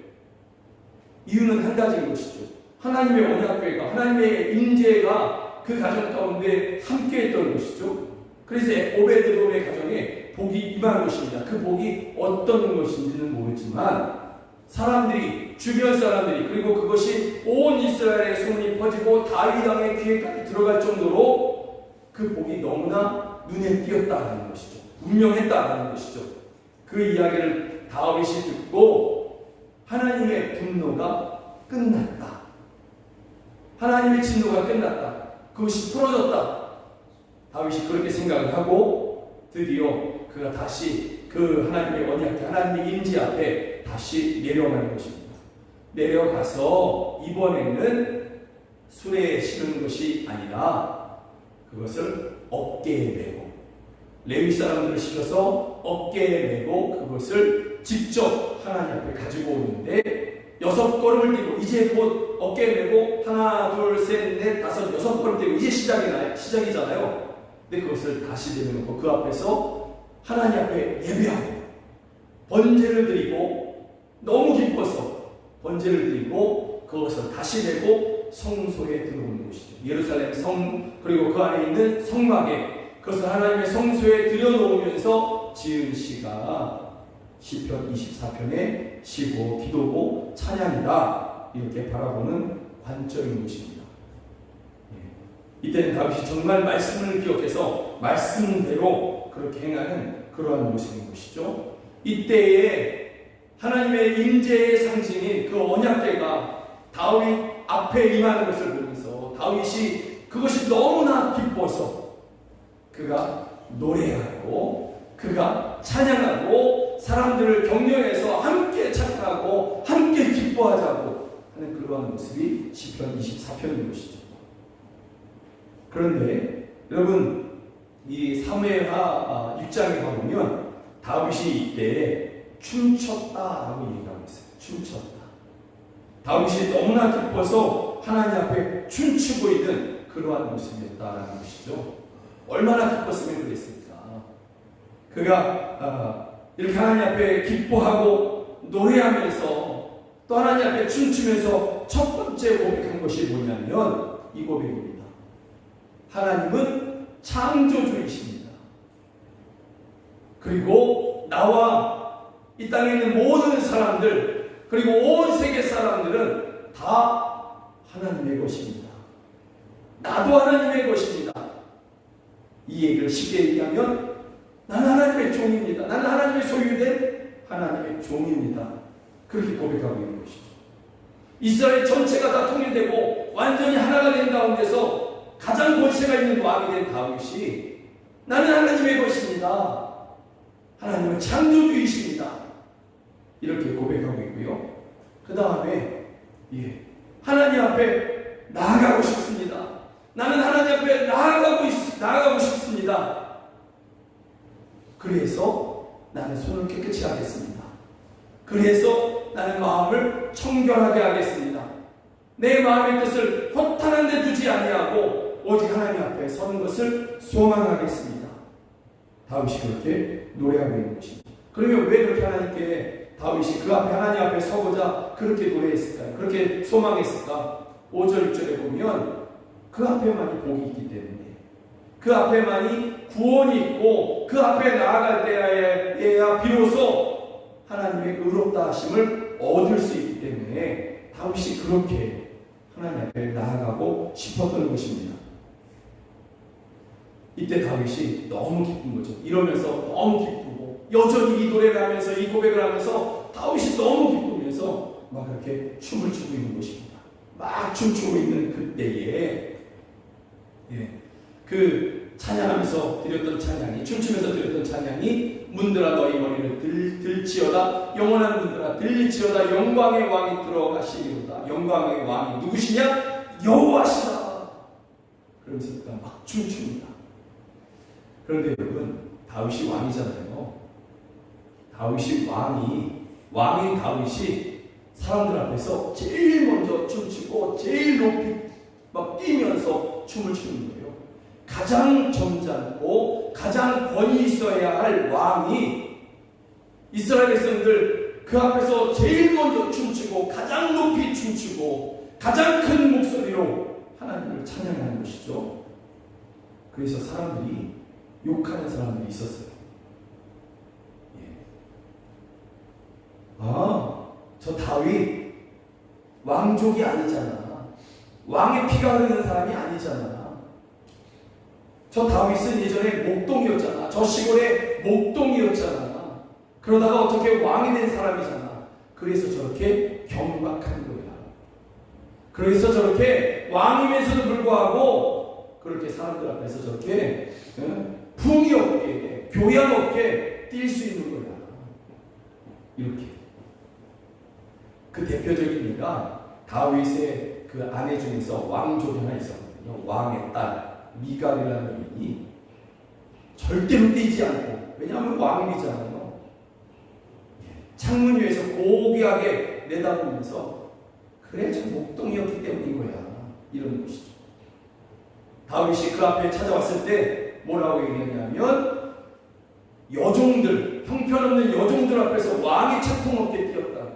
이유는 한 가지인 것이죠. 하나님의 언약궤가, 하나님의 임재가 그 가정 가운데 함께했던 것이죠. 그래서 오베드돔의 가정에 복이 임한 것입니다. 그 복이 어떤 것인지는 모르지만 사람들이, 주변 사람들이, 그리고 그것이 온 이스라엘의 소문이 퍼지고 다윗 왕의 귀에까지 들어갈 정도로 그 복이 너무나 눈에 띄었다는 것이죠. 분명했다는 것이죠. 그 이야기를 다윗이 듣고 하나님의 분노가 끝났다. 하나님의 진노가 끝났다. 그것이 풀어졌다. 다윗이 그렇게 생각을 하고 드디어 그가 다시 그 하나님의 언약궤, 하나님의 임재 앞에 다시 내려가는 것입니다. 내려가서 이번에는 수레에 실은 것이 아니라 그것을 어깨에 메고, 레위 사람들을 시켜서 어깨에 메고 그것을 직접 하나님 앞에 가지고 오는데 6걸음을 뛰고, 이제 곧 어깨에 메고 하나 둘 셋 넷 다섯 6걸음 뛰고 이제 시작이잖아요. 근데 그것을 다시 내려놓고 그 앞에서 하나님 앞에 예배하고 번제를 드리고, 너무 기뻐서 번제를 드리고 그것을 다시 내고 성소에 들어오는 것이죠. 예루살렘 성, 그리고 그 안에 있는 성막에 그것을 하나님의 성소에 들여놓으면서 지은 시가 시편 24편의 시고 기도고 찬양이다, 이렇게 바라보는 관점인 것입니다. 이때는 다윗이 정말 말씀을 기억해서 말씀대로 그렇게 행하는 그러한 모습인 것이죠. 이때에 하나님의 임재의 상징인 그 언약궤가 다윗 앞에 임하는 것을 보면서 다윗이 그것이 너무나 기뻐서 그가 노래하고 그가 찬양하고 사람들을 격려해서 함께 찬양하고 함께 기뻐하자고 하는 그러한 모습이 시편 24편인 것이죠. 그런데 여러분, 이 사무엘하 6장에 가보면 다윗이 이때 춤췄다라고 얘기하고 있어요. 춤췄다. 다윗이 너무나 기뻐서 하나님 앞에 춤추고 있는 그러한 모습이었다라는 것이죠. 얼마나 기뻤으면 그랬습니까? 그가 이렇게 하나님 앞에 기뻐하고 노래하면서 또 하나님 앞에 춤추면서 첫 번째 고백한 것이 뭐냐면 이 고백입니다. 하나님은 창조주이십니다. 그리고 나와 이 땅에 있는 모든 사람들, 그리고 온 세계 사람들은 다 하나님의 것입니다. 나도 하나님의 것입니다. 이 얘기를 쉽게 얘기하면 나는 하나님의 종입니다. 나는 하나님의 소유된 하나님의 종입니다. 그렇게 고백하고 있는 것이죠. 이스라엘 전체가 다 통일되고 완전히 하나가 된 가운데서 가장 권세가 있는 왕이 된 다윗이 나는 하나님의 것입니다. 하나님은 창조주이십니다. 이렇게 고백하고 있고요. 그 다음에 하나님 앞에 나아가고 싶습니다. 나는 하나님 앞에 나아가고 싶습니다. 그래서 나는 손을 깨끗이 하겠습니다. 그래서 나는 마음을 청결하게 하겠습니다. 내 마음의 뜻을 허탄한 데 두지 아니하고 오직 하나님 앞에 서는 것을 소망하겠습니다. 다윗이 그렇게 노래하고 있는 것입니다. 그러면 왜 그렇게 하나님께 다윗이 그 앞에 하나님 앞에 서고자 그렇게 노래했을까요? 그렇게 소망했을까? 5절 6절에 보면 그 앞에만이 복이 있기 때문에, 그 앞에만이 구원이 있고 그 앞에 나아갈 때에야 비로소 하나님의 의롭다 하심을 얻을 수 있기 때문에 다윗이 그렇게 하나님 앞에 나아가고 싶었던 것입니다. 이때 다윗이 너무 기쁜 거죠. 이러면서 너무 기쁘고 여전히 이 노래를 하면서 이 고백을 하면서 다윗이 너무 기쁘면서 막 그렇게 춤을 추고 있는 것입니다. 막 춤추고 있는 그때에 그 찬양하면서 드렸던 찬양이, 춤추면서 드렸던 찬양이 문들아 너희 머리를 들지어다, 영원한 문들아 들리지어다, 영광의 왕이 들어가시리로다. 영광의 왕이 누구시냐? 여호와시다. 그러면서 막 춤춥니다. 그런데 여러분, 다윗이 왕이잖아요. 다윗이 왕인 다윗이 사람들 앞에서 제일 먼저 춤추고 제일 높이 막 뛰면서 춤을 추는 거예요. 가장 점잖고 가장 권위 있어야 할 왕이 이스라엘 백성들 그 앞에서 제일 먼저 춤추고 가장 높이 춤추고 가장 큰 목소리로 하나님을 찬양하는 것이죠. 그래서 사람들이 욕하는 사람들이 있었어요. 저 다윗 왕족이 아니잖아. 왕의 피가 흐르는 사람이 아니잖아. 저 다윗은 예전에 목동이었잖아. 저 시골의 목동이었잖아. 그러다가 어떻게 왕이 된 사람이잖아. 그래서 저렇게 경박한 거야. 그래서 저렇게 왕이면서도 불구하고 그렇게 사람들 앞에서 저렇게 품위 없게 교양 없게 뛸 수 있는 거야. 이렇게. 그 대표적인 예가 다윗의 그 아내 중에서 왕족이 하나 있었거든요. 왕의 딸 미갈이라는 여인이 절대로 뛰지 않고, 왜냐하면 왕이잖아요. 창문 위에서 고귀하게 내다보면서 그래 저 목동이었기 때문인 거야. 이런 것이죠. 다윗이 그 앞에 찾아왔을 때 뭐라고 얘기했냐면 여종들, 형편없는 여종들 앞에서 왕이 채통없게 뛰었다고.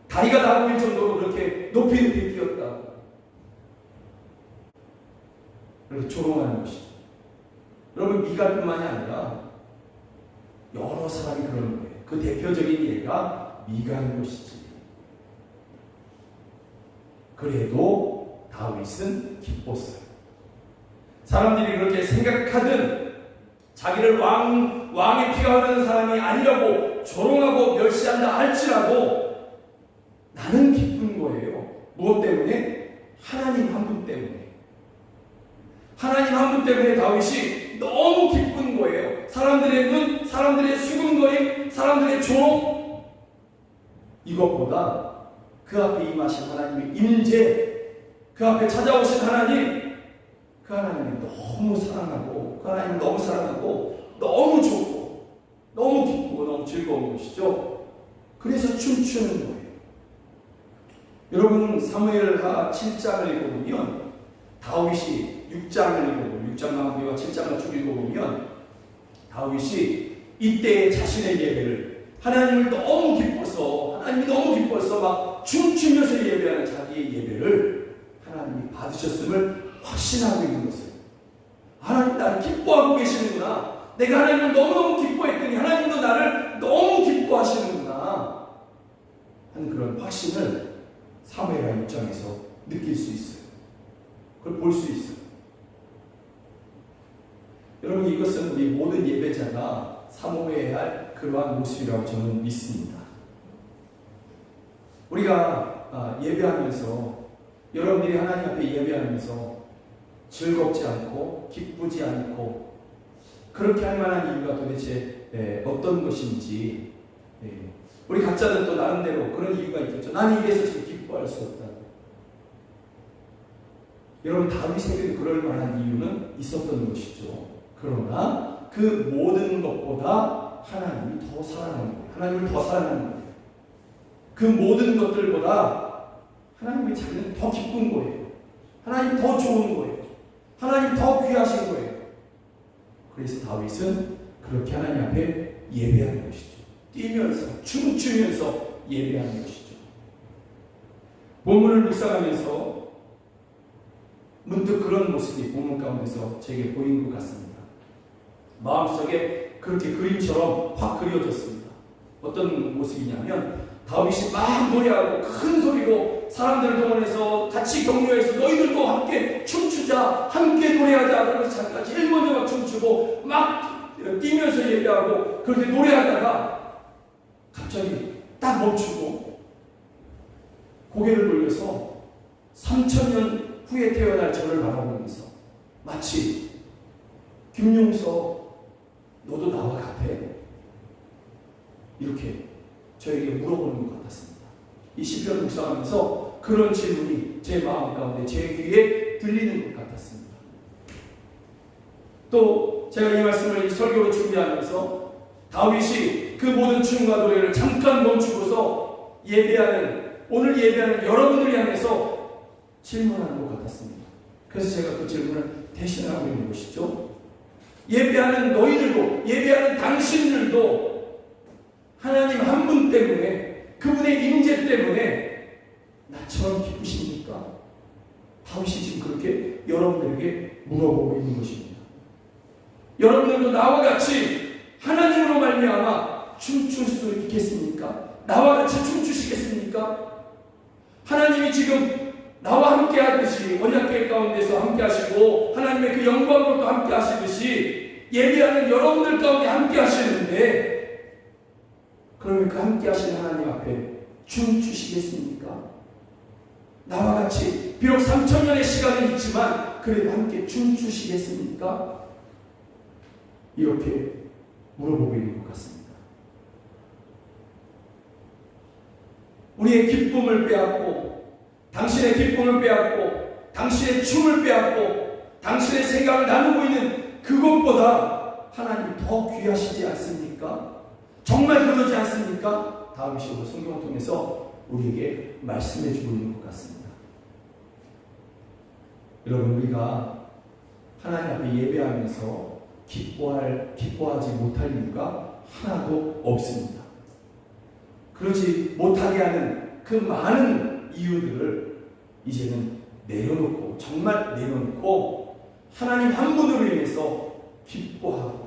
다리가 다 보일 정도로 그렇게 높이 뛰었다고. 그렇게 조롱하는 것이죠. 여러분, 미갈뿐만이 아니라 여러 사람이 그런 거예요. 그 대표적인 예가 미갈인 것이지. 그래도 다윗은 기뻤어요. 사람들이 그렇게 생각하든 자기를 왕의 피가 흐르는 사람이 아니라고 조롱하고 멸시한다 할지라도 나는 기쁜 거예요. 무엇 때문에? 하나님 한 분 때문에. 하나님 한 분 때문에 다윗이 너무 기쁜 거예요. 사람들의 눈, 사람들의 수군거림, 사람들의 조롱, 이것보다 그 앞에 임하신 하나님의 임재, 그 앞에 찾아오신 하나님, 그 하나님을 너무 사랑하고, 그 하나님을 너무 사랑하고, 너무 좋고, 너무 기쁘고, 너무 즐거운 것이죠. 그래서 춤추는 거예요. 여러분, 사무엘하 7장을 읽어보면 다윗이 6장을 읽어보면 6장만 우리가 7장을 쭉 읽어보면 다윗이 이때의 자신의 예배를 하나님을 너무 기뻐서, 하나님이 너무 기뻐서 막 춤추면서 예배하는 자기의 예배를 하나님이 받으셨음을 확신하고 있는 것을, 하나님 나를 기뻐하고 계시는구나, 내가 하나님을 너무너무 기뻐했더니 하나님도 나를 너무 기뻐하시는구나 하는 그런 확신을 사무엘하 6장에서 느낄 수 있어요. 그걸 볼 수 있어요. 여러분, 이것은 우리 모든 예배자가 사모해야 할 그러한 모습이라고 저는 믿습니다. 우리가 예배하면서, 여러분들이 하나님 앞에 예배하면서 즐겁지 않고 기쁘지 않고 그렇게 할 만한 이유가 도대체 어떤 것인지, 우리 각자는 또 나름대로 그런 이유가 있겠죠. 나는 이래서 지금 기뻐할 수 없다고. 여러분, 다윗에게도 그럴 만한 이유는 있었던 것이죠. 그러나 그 모든 것보다 하나님이 더 사랑하는 거예요. 하나님을 더 사랑하는 거예요. 그 모든 것들보다 하나님이 자기는 더 기쁜 거예요. 하나님이 더 좋은 거예요. 하나님이 더 귀하신 거예요. 그래서 다윗은 그렇게 하나님 앞에 예배하는 것이죠. 뛰면서 춤추면서 예배하는 것이죠. 본문을 묵상하면서 문득 그런 모습이 본문 가운데서 제게 보인 것 같습니다. 마음속에 그렇게 그림처럼 확 그려졌습니다. 어떤 모습이냐면 다윗이 막 노래하고 큰 소리로 사람들을 동원해서 같이 격려해서 너희들도 함께 춤추자, 함께 노래하자. 그러면서 자기가 제일 먼저 막 춤추고 막 뛰면서 예배하고 그렇게 노래하다가 갑자기 딱 멈추고 고개를 돌려서 3000년 후에 태어날 저를 바라보면서 마치 김용석 너도 나와 같아? 이렇게 저에게 물어보는 것 같았습니다. 이 시편 묵상하면서 그런 질문이 제 마음 가운데 제 귀에 들리는 것 같았습니다. 또 제가 이 말씀을 설교로 준비하면서 다윗이 그 모든 춤과 노래를 잠깐 멈추고서 오늘 예배하는 여러분들을 향해서 질문하는 것 같았습니다. 그래서 제가 그 질문을 대신하고 있는 것이죠. 예배하는 너희들도, 예배하는 당신들도 하나님 한 분 때문에, 그분의 임재 때문에 나처럼 기쁘십니까? 다윗이 지금 그렇게 여러분들에게 물어보고 있는 것입니다. 여러분들도 나와 같이 하나님으로 말미암아 춤출 수 있겠습니까? 나와 같이 춤추시겠습니까? 하나님이 지금 나와 함께 하듯이 언약궤 가운데서 함께 하시고 하나님의 그 영광으로 또 함께 하시듯이 예배하는 여러분들 가운데 함께 하시는데, 그러면 그 함께 하시는 하나님 앞에 춤추시겠습니까? 나와 같이 비록 3000년의 시간이 있지만 그래도 함께 춤추시겠습니까? 이렇게 물어보고 있는 것 같습니다. 우리의 기쁨을 빼앗고, 당신의 기쁨을 빼앗고, 당신의 춤을 빼앗고, 당신의 생각을 나누고 있는 그것보다 하나님이 더 귀하시지 않습니까? 정말 그러지 않습니까? 다음 시간으로 성경을 통해서 우리에게 말씀해 주고 있는 것 같습니다. 여러분, 우리가 하나님 앞에 예배하면서 기뻐하지 못할 이유가 하나도 없습니다. 그러지 못하게 하는 그 많은 이유들을 이제는 내려놓고, 정말 내려놓고 하나님 한 분으로 인해서 기뻐하고,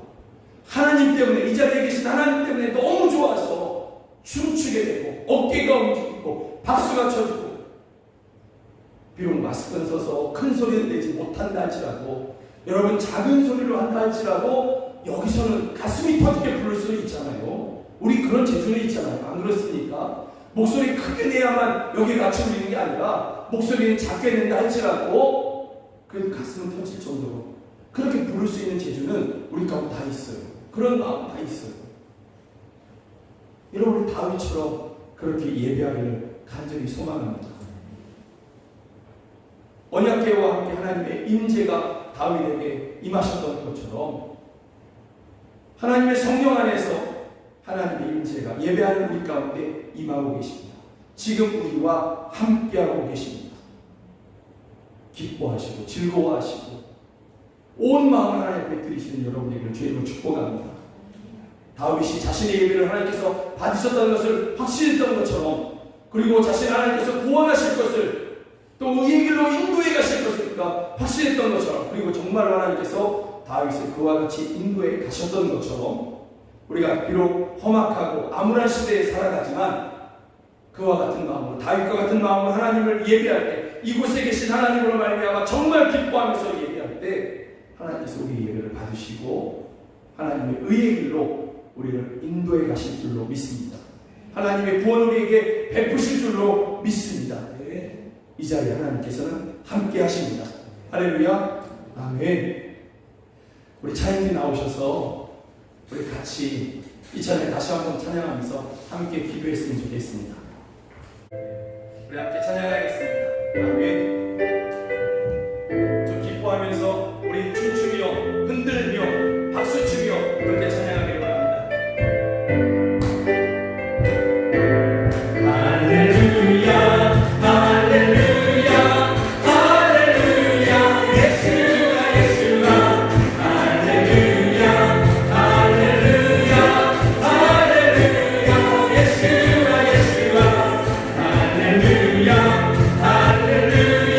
하나님 때문에, 이 자리에 계신 하나님 때문에 너무 좋아서 춤추게 되고, 어깨가 움직이고 박수가 쳐지고, 비록 마스크는 써서 큰 소리를 내지 못한다 할지라도, 여러분 작은 소리로 한다 할지라도 여기서는 가슴이 터지게 부를 수 있잖아요. 우리 그런 재주는 있잖아요. 안 그렇습니까? 목소리 크게 내야만 여기 같이 울리는 게 아니라 목소리는 작게 낸다 할지라도 그래도 가슴은 터질 정도로 그렇게 부를 수 있는 재주는 우리 가운데 다 있어요. 그런 마음 다 있어요. 여러분, 우리 다윗처럼 그렇게 예배하기를 간절히 소망합니다. 언약궤와 함께 하나님의 임재가 다윗에게 임하셨던 것처럼 하나님의 성령 안에서 하나님의 임재가 예배하는 우리 가운데 임하고 계십니다. 지금 우리와 함께하고 계십니다. 기뻐하시고 즐거워하시고 온 마음을 하나님 앞에 드리시는 여러분에게 주님을 축복합니다. 다윗이 자신의 예배를 하나님께서 받으셨다는 것을 확신했던 것처럼, 그리고 자신을 하나님께서 구원하실 것을, 또 의의 길로 인도해 가실 것을 확신했던 것처럼, 그리고 정말 하나님께서 다윗을 그와 같이 인도해 가셨던 것처럼, 우리가 비록 험악하고 암울한 시대에 살아가지만 그와 같은 마음으로, 다윗과 같은 마음으로 하나님을 예배할 때, 이곳에 계신 하나님으로 말미암아 정말 기뻐하면서 예배할 때 하나님께서 우리의 예배를 받으시고 하나님의 의의 길로 우리를 인도해 가실 줄로 믿습니다. 하나님의 구원 우리에게 베푸실 줄로 믿습니다. 이 자리에 하나님께서는 함께 하십니다. 할렐루야, 아멘. 우리 차인이 나오셔서 우리 같이 이 찬양 다시 한번 찬양하면서 함께 기도했으면 좋겠습니다. 우리 함께 찬양하겠습니다. 아멘. 좀 기뻐하면서 우리 춤추며 흔들며 박수치며 그렇게 찬양하기를 바랍니다. 할렐루야, 할렐루야, 할렐루야, 예수가 예수가, 할렐루야, 할렐루야, 할렐루야, 예수가 예수가, 할렐루야, 할렐루야.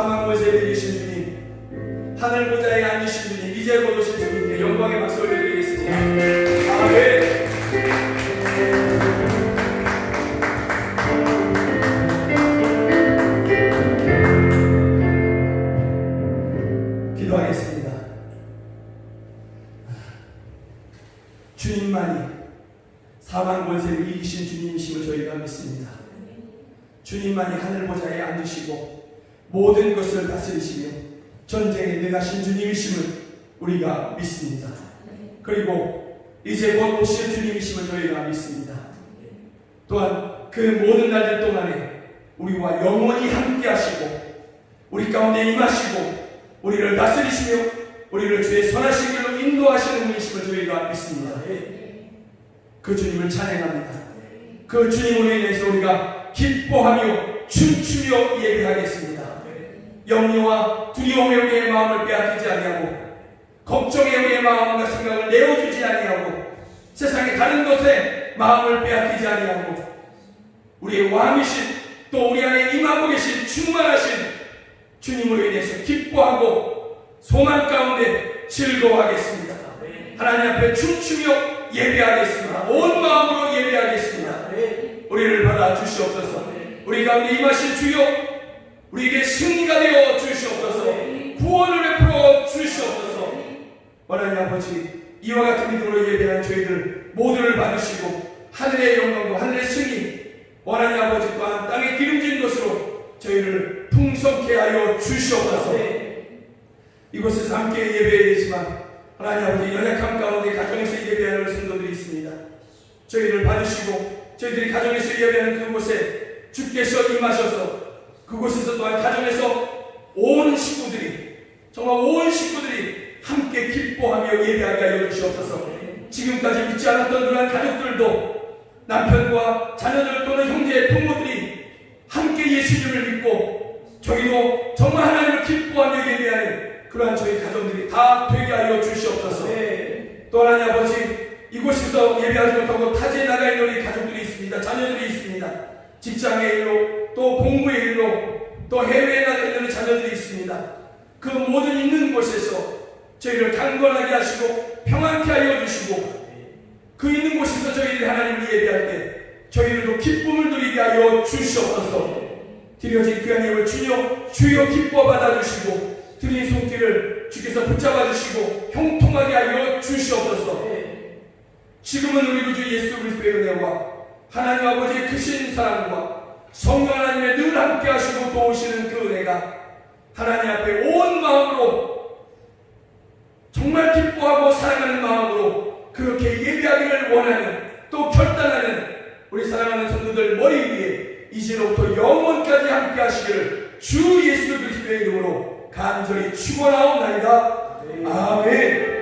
사망 권세를 이기신 주님, 하늘 보좌에 앉으신 주님, 이제 곧 오신 주님께 영광의 박수 올려드리겠습니다. 아멘. 기도하겠습니다. 주님만이 사망 권세를 이기신 주님이심을 저희가 믿습니다. 주님만이 하늘 보좌에 앉으시고 모든 것을 다스리시며 전쟁에 능하신 주님이심을 우리가 믿습니다. 그리고 이제 곧 오실 주님이심을 저희가 믿습니다. 또한 그 모든 날들 동안에 우리와 영원히 함께 하시고 우리 가운데 임하시고 우리를 다스리시며 우리를 주의 선하신 길로 인도하시는 분이심을 저희가 믿습니다. 그 주님을 찬양합니다. 그 주님으로 인해서 우리가 기뻐하며 춤추며 예배하겠습니다. 염려와 두려움에 우리의 마음을 빼앗기지 아니하고 걱정에 우리의 마음과 생각을 내어주지 아니하고 세상의 다른 것에 마음을 빼앗기지 아니하고 우리의 왕이신 또 우리 안에 임하고 계신 충만하신 주님으로 인해서 기뻐하고 소망 가운데 즐거워하겠습니다. 하나님 앞에 춤추며 예배하겠습니다. 온 마음으로 예배하겠습니다. 우리를 받아 주시옵소서. 우리 가운데 임하신 주여, 우리에게 승리가 되어 주시옵소서. 구원을 베풀어 주시옵소서. 하나님 아버지, 이와 같은 믿음으로 예배하는 저희들 모두를 받으시고 하늘의 영광과 하늘의 승리, 하나님 아버지 또한 땅에 기름진 것으로 저희를 풍성케 하여 주시옵소서. 이곳에서 함께 예배해야 되지만 하나님 아버지 연약함 가운데 가정에서 예배하는 성도들이 있습니다. 저희를 받으시고 저희들이 가정에서 예배하는 그곳에 주께서 임하셔서 그곳에서 또한 가정에서 온 식구들이 정말 온 식구들이 함께 기뻐하며 예배하게 하여 주시옵소서. 지금까지 믿지 않았던 그러한 가족들도 남편과 자녀들 또는 형제 부모들이 함께 예수님을 믿고 저희도 정말 하나님을 기뻐하며 예배하는 그러한 저희 가정들이 다 되게 하여 주시옵소서. 또 하나님 아버지, 이곳에서 예배하지 못하고 타지에 나가 있는 우리 가족들이 있습니다. 자녀들이 있습니다. 직장의 일로 또 공부의 일로 또 해외에 나가 있는 자녀들이 있습니다. 그 모든 있는 곳에서 저희를 강건하게 하시고 평안케 하여 주시고 그 있는 곳에서 저희들이 하나님을 예배할 때 저희들도 기쁨을 누리게 하여 주시옵소서. 드려진 귀한 예물 주여 기뻐 받아주시고 드린 손길을 주께서 붙잡아 주시고 형통하게 하여 주시옵소서. 지금은 우리 구주 예수 그리스도의 은혜와 하나님 아버지의 크신 사랑과 성령 하나님의 늘 함께 하시고 도우시는 그 은혜가 하나님 앞에 온 마음으로 정말 기뻐하고 사랑하는 마음으로 그렇게 예배하기를 원하는 또 결단하는 우리 사랑하는 성도들 머리 위에 이제로부터 영원까지 함께 하시기를 주 예수 그리스도의 이름으로 간절히 축원하옵나이다. 아멘.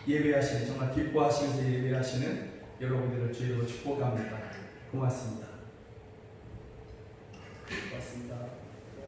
예배하시는 정말 기뻐하시면서 예배하시는 여러분들을 주의로 축복합니다. 고맙습니다. 고맙습니다.